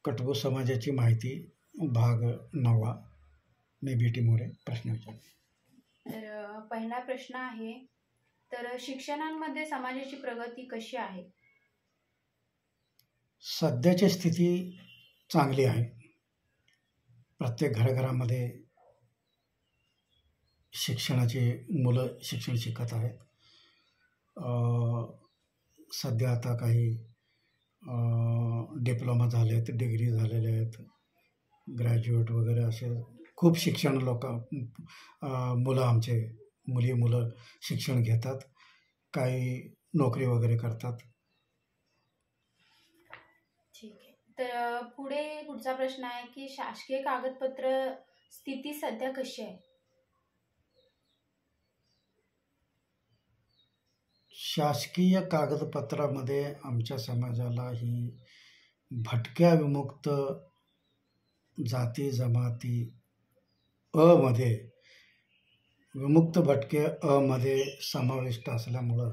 कटबो समाजाची माहिती भाग 9. मी बीटी मोरे प्रश्न विचार. तर पहिला प्रश्न आहे, तर शिक्षणामध्ये समाजाची प्रगती कशी आहे? सध्याची स्थिती चांगली आहे. प्रत्येक घराघरामध्ये शिक्षणाची मुलं शिक्षण शिकत आहेत. सध्या आता काही डिप्लोमा झाले आहेत, डिग्री झालेले आहेत, ग्रॅज्युएट वगैरे असे खूप शिक्षण मुलं आमचे मुलं शिक्षण घेतात, काही नोकरी वगैरे करतात. ठीक आहे. तर पुढचा प्रश्न आहे की शासकीय कागदपत्र स्थिती सध्या कशी आहे? शासकीय कागदपत्रामध्ये आमच्या समाजाला ही भटक्या विमुक्त जाती जमाती मध्ये विमुक्त भटके मध्ये समाविष्ट असल्यामुळं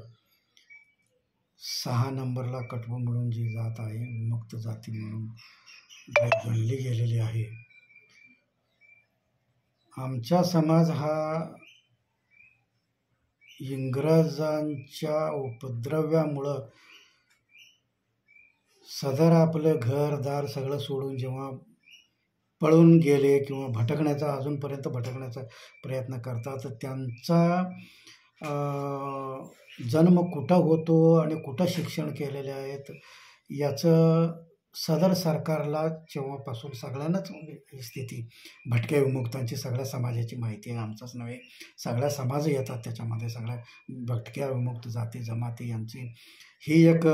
6 नंबरला कटबो म्हणून जी जात आहे, विमुक्त जाती म्हणून गणली गेलेली आहे. आमचा समाज हा इंग्रजांच्या उपद्रव्यामुळं सदर आपलं घरदार सगळं सोडून जेव्हा पळून गेले किंवा अजूनपर्यंत भटकण्याचा प्रयत्न करतात, त्यांचा जन्म कुठं होतो आणि कुठं शिक्षण केलेले आहेत याचं सदर सरकारला जेव्हापासून सगळ्यांनाच स्थिती भटक्या विमुक्तांची सगळ्या समाजाची माहिती आहे. आमचाच नव्हे, सगळ्या समाज येतात त्याच्यामध्ये. सगळ्या भटक्या विमुक्त जाती जमाती यांची ही एक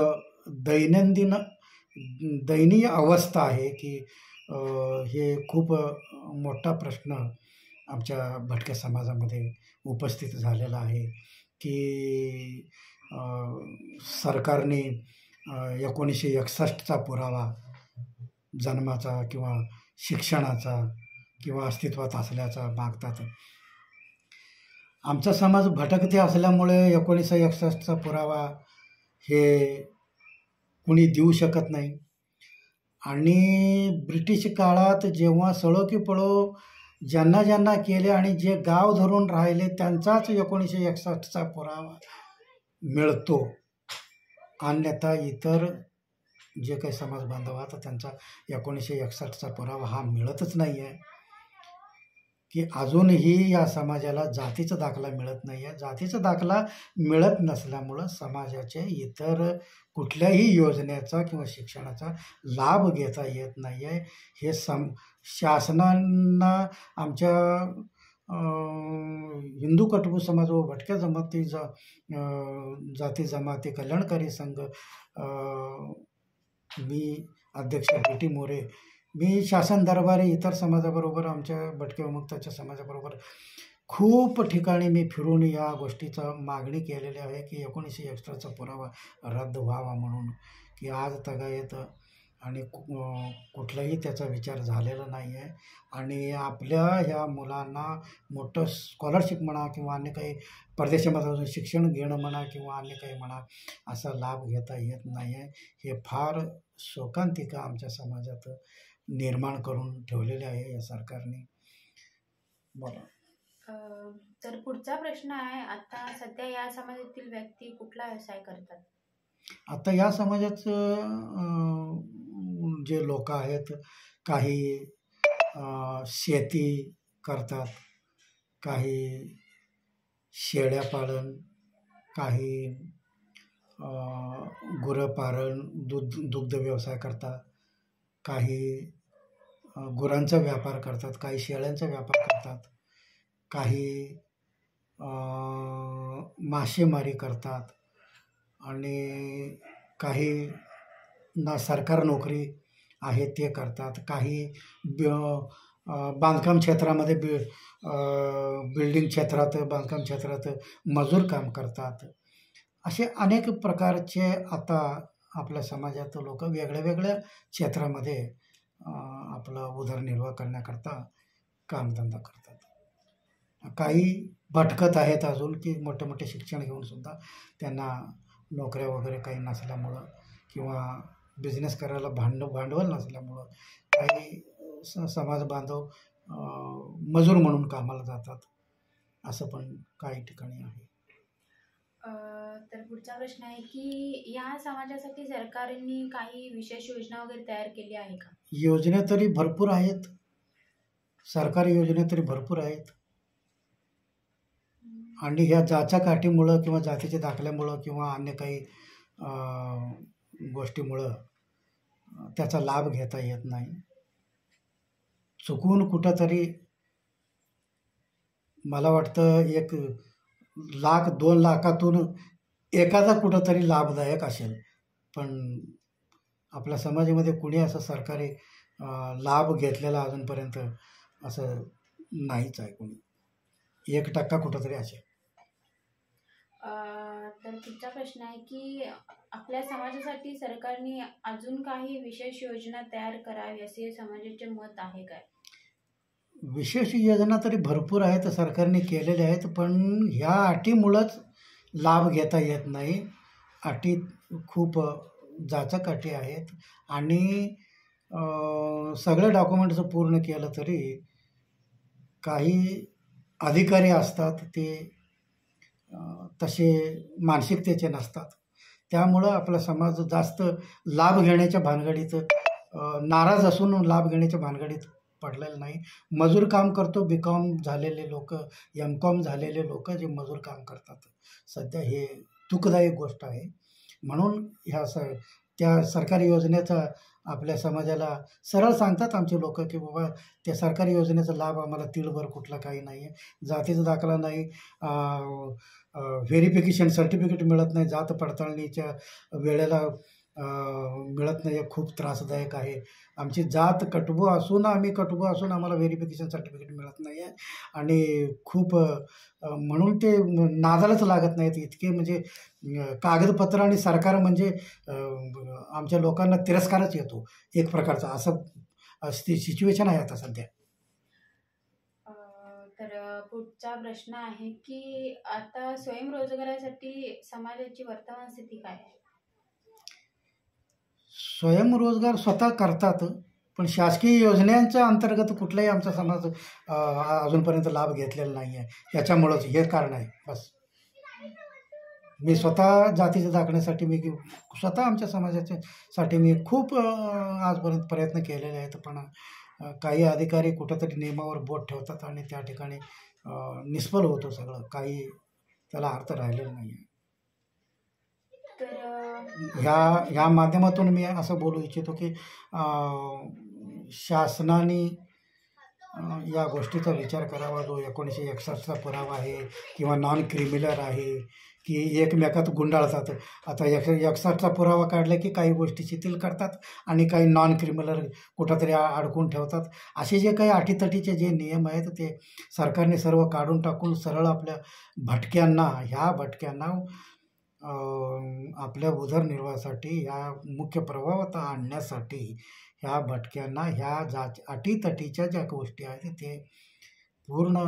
दयनीय अवस्था आहे की हे खूप मोठा प्रश्न आमच्या भटक्या समाजामध्ये उपस्थित झालेला आहे की सरकारने 1961चा पुरावा जन्माचा किंवा शिक्षणाचा किंवा अस्तित्वात असल्याचा मागतात. आमचा समाज भटकते असल्यामुळे 1961चा पुरावा हे कुणी देऊ शकत नाही. आणि ब्रिटिश काळात जेव्हा सळो की पळो ज्यांना केले आणि जे गाव धरून राहिले त्यांचाच 1961चा पुरावा मिळतो. अन्यथा इतर जे काही समाज बांधव आहेत त्यांचा 1961चा पुरावा हा मिळतच नाही आहे. की अजूनही या समाजाला जातीचा दाखला मिळत नाही आहे. जातीचा दाखला मिळत नसल्यामुळं समाजाचे इतर कुठल्याही योजनेचा किंवा शिक्षणाचा लाभ घेता येत नाही आहे. हे शासनांना आमच्या हिंदू कटबो समाज व भटक्या जाती जमाती कल्याणकारी संघ, मी अध्यक्ष बीटी मोरे, मी शासन दरबारी इतर समाजाबरोबर आमच्या भटक्या विमुक्ताच्या समाजाबरोबर खूप ठिकाणी मी फिरून या गोष्टीचा मागणी केलेली आहे की 1961चा पुरावा रद्द व्हावा म्हणून. की आज तगायत आणि कुठलाही त्याचा विचार झालेला नाही आहे. आणि आपल्या ह्या मुलांना मोठं स्कॉलरशिप म्हणा किंवा अन्य काही परदेशामध्ये शिक्षण घेणं म्हणा किंवा अन्य काही म्हणा असा लाभ घेता येत नाही आहे. हे फार शोकांतिका आमच्या समाजात निर्माण करून ठेवलेले आहे या सरकारने. बोला. तर पुढचा प्रश्न आहे, आता सध्या या समाजातील व्यक्ती कुठला व्यवसाय करतात? आता या समाजाचं जे लोक आहेत, काही शेती करतात, काही शेळ्या पालन, काही गुरं पालन दुग्ध व्यवसाय करतात, काही गुरांचा व्यापार करतात, काही शेळ्यांचा व्यापार करतात, काही मासेमारी करतात आणि काही सरकार नोकरी आहे ते करतात, काही बांधकाम क्षेत्रामध्ये बिल्डिंग क्षेत्रात बांधकाम क्षेत्रात मजूर काम करतात. असे अनेक प्रकारचे आता आपल्या समाजात लोक वेगळ्या वेगळ्या क्षेत्रामध्ये आपला उदरनिर्वाह करण्याकरता कामधंदा करतात. काही भटकत आहेत अजून की मोठे मोठे शिक्षण घेऊन सुद्धा त्यांना नोकऱ्या वगैरे काही नसल्यामुळं किंवा बिझनेस करायला भांडवल नसल्यामुळं काही समाज बांधव मजूर म्हणून कामाला जातात, असं पण काही ठिकाणी आहे. तर पुढचा प्रश्न आहे की या समाजासाठी सरकारने काही विशेष योजना वगैरे तयार केली आहे का? योजना तरी भरपूर आहेत, सरकारी योजना तरी भरपूर आहेत. आणि ह्या जाच्या काठीमुळं किंवा जातीच्या दाखल्यामुळं किंवा अन्य काही गोष्टीमुळं त्याचा लाभ घेता येत नाही. चुकून कुठंतरी मला वाटतं 1,00,000-2,00,000तून एखादा कुठंतरी लाभदायक असेल, पण आपल्या समाजामध्ये कुणी असं सरकारी लाभ घेतलेला अजूनपर्यंत असं नाहीच आहे. कोणी 1% कुठंतरी असेल. तर पुढचा प्रश्न आहे की आपल्या समाजासाठी सरकारने अजून काही विशेष योजना तयार करावी असे समाजाचे मत आहे काय? विशेष योजना तरी भरपूर आहेत, सरकारने केलेल्या आहेत, पण ह्या अटीमुळंच लाभ घेता येत नाही. अटी खूप जाचक अटी आहेत आणि सगळे डॉक्युमेंट्स पूर्ण केलं तरी काही अधिकारी असतात ते तसे मानसिकतेचे नसतात. त्यामुळं आपला समाज जास्त लाभ घेण्याच्या भानगडीत नाराज असून लाभ घेण्याच्या भानगडीत पडलेलं नाही. मजूर काम करतो, BCom झालेले लोक, MCom झालेले लोक जे मजूर काम करतात सध्या, हे दुःखदायक गोष्ट आहे. म्हणून त्या सरकारी योजनेचा आपल्या समाजाला सरळ सांगतात आमचे लोक की बाबा त्या सरकारी योजनेचा लाभ आम्हाला तीळभर कुठला काही नाही आहे. जातीचा दाखला नाही, व्हेरिफिकेशन सर्टिफिकेट मिळत नाही, जात पडताळणीच्या वेळेला मिळत नाही. खूप त्रासदायक आहे. आमची जात कटबू असून आम्हाला व्हेरिफिकेशन सर्टिफिकेट मिळत नाही आहे आणि खूप म्हणून ते नादालाच लागत नाहीत. इतके म्हणजे कागदपत्र आणि सरकार म्हणजे आमच्या लोकांना तिरस्कारच येतो एक प्रकारचा, असं सिच्युएशन आहे आता सध्या. तर पुढचा प्रश्न आहे की आता स्वयंरोजगारासाठी समाजाची वर्तमान स्थिती काय आहे? स्वयंरोजगार स्वतः करतात, पण शासकीय योजनांच्या अंतर्गत कुठलाही आमचा समाज अजूनपर्यंत लाभ घेतलेला नाही आहे. याच्यामुळंच हे कारण आहे बस. मी स्वतः जातीच्या दाखण्यासाठी स्वतः आमच्या समाजाच्यासाठी मी खूप आजपर्यंत प्रयत्न केलेले आहेत, पण काही अधिकारी कुठंतरी नियमावर बोट ठेवतात आणि त्या ठिकाणी निष्फळ होतं सगळं, काही त्याला अर्थ राहिलेला नाही आहे. ह्या माध्यमातून मी असं बोलू इच्छितो की शासनाने या गोष्टीचा विचार करावा. जो 1961चा पुरावा आहे किंवा नॉन क्रिमिनल आहे की एकमेकात गुंडाळतात. आता 61चा पुरावा काढला की काही गोष्टी शिथिल करतात आणि काही नॉन क्रिमिनल कुठंतरी अडकून ठेवतात. असे जे काही अटीतटीचे जे नियम आहेत ते सरकारने सर्व काढून टाकून सरळ आपल्या ह्या भटक्यांना आपल्या उदरनिर्वाहासाठी ह्या मुख्य प्रवाहात आणण्यासाठी ह्या भटक्यांना ह्या अटीतटीच्या ज्या गोष्टी आहेत ते पूर्ण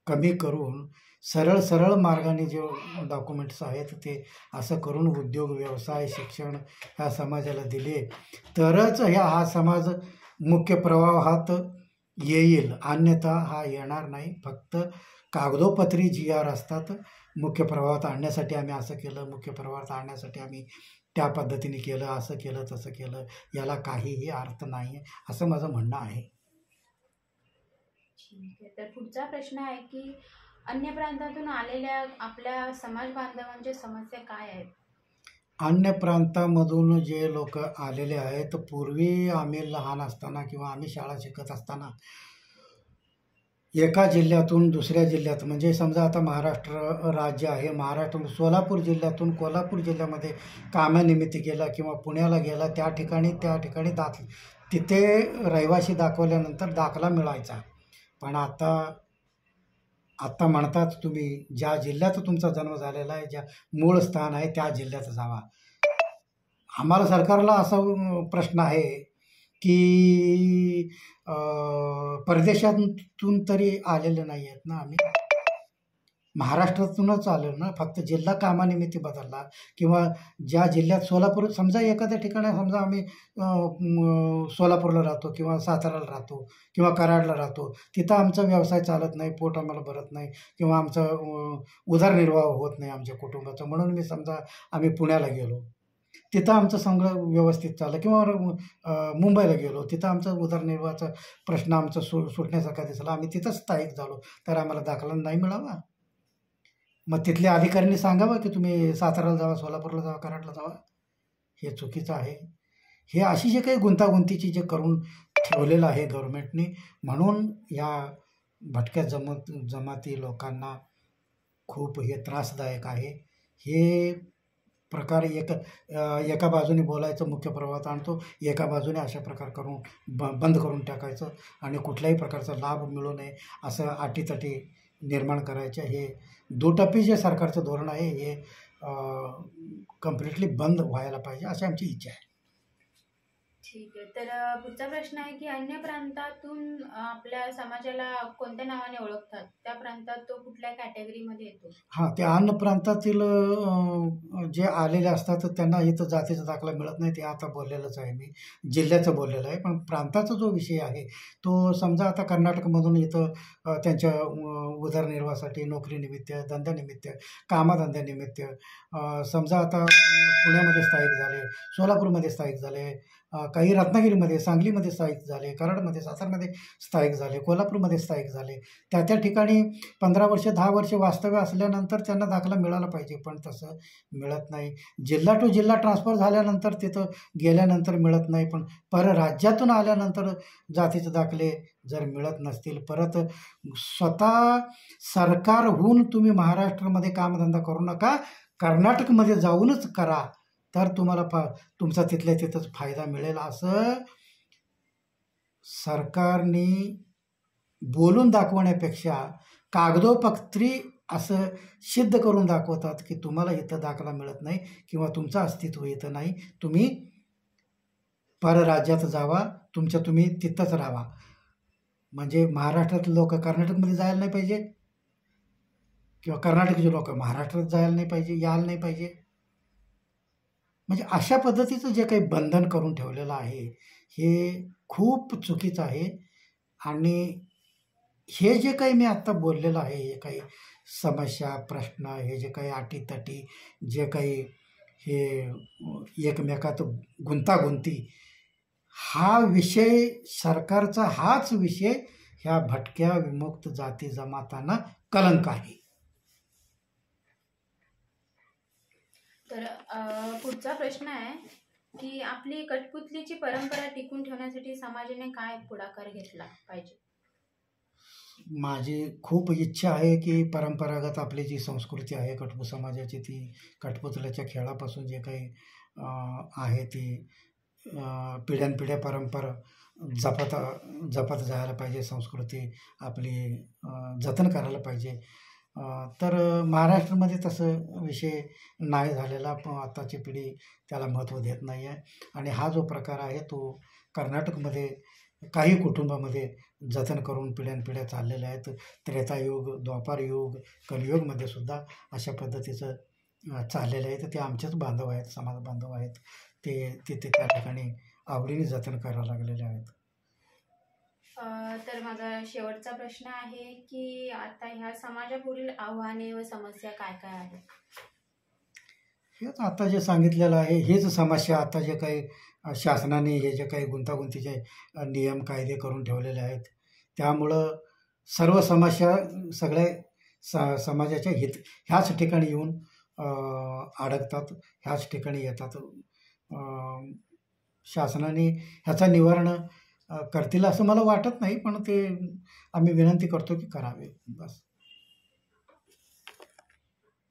कमी करून सरळ मार्गाने जे डॉक्युमेंट्स आहेत ते असं करून उद्योग, व्यवसाय, शिक्षण ह्या समाजाला दिले तरच हा समाज मुख्य प्रवाहात येईल, अन्यथा हा येणार नाही. फक्त कागदोपत्री GR असतात. मुख्य प्रवाहात आणण्यासाठी आम्ही असं केलं, मुख्य प्रवाहात आणण्यासाठी आम्ही त्या पद्धतीने केलं, असं केलं, तसं केलं, याला काहीही अर्थ नाही आहे, असं माझं म्हणणं आहे. ठीक आहे. तर पुढचा प्रश्न आहे की अन्य प्रांतातून आलेल्या आपल्या समाज बांधवांच्या समस्या काय आहेत? अन्य प्रांतामधून जे लोक आलेले आहेत, पूर्वी आम्ही लहान असताना किंवा आम्ही शाळा शिकत असताना एका जिल्ह्यातून दुसऱ्या जिल्ह्यात, म्हणजे समजा आता महाराष्ट्र राज्य आहे, महाराष्ट्र सोलापूर जिल्ह्यातून कोल्हापूर जिल्ह्यामध्ये कामानिमित्त गेला किंवा पुण्याला गेला, त्या ठिकाणी तिथे रहिवासी दाखवल्यानंतर दाखला मिळायचा. पण आता म्हणतात तुम्ही ज्या जिल्ह्यात तुमचा जन्म झालेला आहे, ज्या मूळ स्थान आहे त्या जिल्ह्यात जावा. आम्हाला सरकारला असा प्रश्न आहे की परदेशातून तरी आलेले नाही आहेत ना आम्ही. महाराष्ट्रातूनच चालेल ना. फक्त जिल्हा कामानिमित्त बदलला किंवा ज्या जिल्ह्यात सोलापूर समजा एखाद्या ठिकाणी समजा आम्ही सोलापूरला राहतो किंवा साताराला राहतो किंवा कराडला राहतो, तिथं आमचा व्यवसाय चालत नाही, पोट आम्हाला भरत नाही किंवा आमचा उदरनिर्वाह होत नाही आमच्या कुटुंबाचा, म्हणून मी समजा आम्ही पुण्याला गेलो, तिथं आमचं सगळं व्यवस्थित चाललं किंवा मुंबईला गेलो, तिथं आमचा उदरनिर्वाहाचा प्रश्न आमचा सुटण्यासारखा दिसला, आम्ही तिथंच स्थायिक झालो, तर आम्हाला दाखला नाही मिळावा. मग तिथल्या अधिकाऱ्यांनी सांगावं की तुम्ही साताराला जावा, सोलापूरला जावा, कराडला जावा. हे चुकीचं आहे. हे अशी जे काही गुंतागुंतीची जे करून ठेवलेलं आहे गव्हर्नमेंटने, म्हणून या भटक्या जमाती लोकांना खूप हे त्रासदायक आहे. हे प्रकार एका बाजूने बोलायचं, मुख्य प्रवाहात आणतो, एका बाजूने अशा प्रकार करून बंद करून टाकायचं आणि कुठल्याही प्रकारचा लाभ मिळू नये असं अटीतटी निर्माण करायचं. हे दुटप्पी जे सरकारचं धोरण आहे हे कम्प्लिटली बंद व्हायला पाहिजे अशी आमची इच्छा आहे. ठीक आहे. तर पुढचा प्रश्न आहे की अन्य प्रांतातून आपल्या समाजाला कोणत्या नावाने ओळखतात? त्या प्रांतात तो कुठल्या कॅटेगरीमध्ये येतो? हां, त्या अन्य प्रांतातील जे आलेले असतात त्यांना इथं जातीचा दाखला मिळत नाही, ते आता बोललेलंच आहे मी, जिल्ह्याचं बोललेलं आहे. पण प्रांताचा जो विषय आहे तो समजा आता कर्नाटकमधून इथं त्यांच्या उदरनिर्वाहासाठी, नोकरीनिमित्त, धंद्यानिमित्त, कामाधंद्यानिमित्त समजा आता पुण्यामध्ये स्थायिक झाले, सोलापूरमध्ये स्थायिक झाले, काही रत्नागिरीमध्ये, सांगलीमध्ये स्थायिक झाले, कराडमध्ये, सातारमध्ये स्थायिक झाले, कोल्हापूरमध्ये स्थायिक झाले. त्या ठिकाणी 15 वर्ष 10 वर्ष वास्तव्य असल्यानंतर त्यांना दाखला मिळाला पाहिजे, पण तसं मिळत नाही. जिल्हा टू जिल्हा ट्रान्सफर झाल्यानंतर तिथं गेल्यानंतर मिळत नाही, पण परराज्यातून आल्यानंतर जातीचे दाखले जर मिळत नसतील, परत स्वतः सरकारहून तुम्ही महाराष्ट्रामध्ये कामधंदा करू नका, कर्नाटकमध्ये जाऊनच करा, तर तुम्हाला तुमचा तिथल्या तिथंच फायदा मिळेल असं सरकारने बोलून दाखवण्यापेक्षा कागदोपत्री असं सिद्ध करून दाखवतात की तुम्हाला इथं दाखला मिळत नाही किंवा तुमचं अस्तित्व इथं नाही, तुम्ही परराज्यात जावा, तुम्ही तिथंच राहा. म्हणजे महाराष्ट्रातले लोक कर्नाटकमध्ये जायला नाही पाहिजे किंवा कर्नाटकचे लोक महाराष्ट्रात जायला नाही पाहिजे, यायला नाही पाहिजे. म्हणजे अशा पद्धतीचं जे काही बंधन करून ठेवलेलं आहे हे खूप चुकीचं आहे. आणि हे जे काही मी आत्ता बोललेलं आहे, हे काही समस्या, प्रश्न, हे जे काही अटीतटी, जे काही हे एकमेकात गुंतागुंती, हा विषय सरकारचा, हाच विषय ह्या भटक्या विमुक्त जाती जमातांना कलंक आहे. तर पुढचा प्रश्न आहे की आपली कठपुतलीची परंपरा टिकून ठेवण्यासाठी समाजाने काय पुढाकार घेतला पाहिजे? माझी खूप इच्छा आहे की परंपरागत आपली जी संस्कृती आहे कठपुत समाजाची, ती कठपुतल्याच्या खेळापासून जे काही आहे ती पिढ्यानपिढ्या परंपरा जपत जायला पाहिजे, संस्कृती आपली जतन करायला पाहिजे. तर महाराष्ट्रामध्ये तसं विषय नाही झालेला, पण आत्ताची पिढी त्याला महत्त्व देत नाही आहे. आणि हा जो प्रकार आहे तो कर्नाटकमध्ये काही कुटुंबामध्ये जतन करून पिढ्यानपिढ्या चाललेल्या आहेत. त्रेतायुग, द्वापारयुग, कलियुगमध्ये सुद्धा अशा पद्धतीचं चाललेलं आहे. तर ते आमचेच बांधव आहेत, समाज बांधव आहेत, ते त्या ठिकाणी आवडीने जतन करायला लागलेले आहेत. तर माझा शेवटचा प्रश्न आहे की आता ह्या समाजापुढील आव्हाने व समस्या काय काय आहेत? हेच आता जे सांगितलेलं आहे, हेच समस्या. आता जे काही शासनाने हे जे काही गुंतागुंतीचे नियम कायदे करून ठेवलेले आहेत, त्यामुळं सर्व समस्या सगळ्या समाजाच्या ह्याच ठिकाणी येऊन अडकतात, ह्याच ठिकाणी येतात. शासनाने ह्याचा निवारण करतील असं मला वाटत नाही, पण ते आम्ही विनंती करतो की करावे, बस.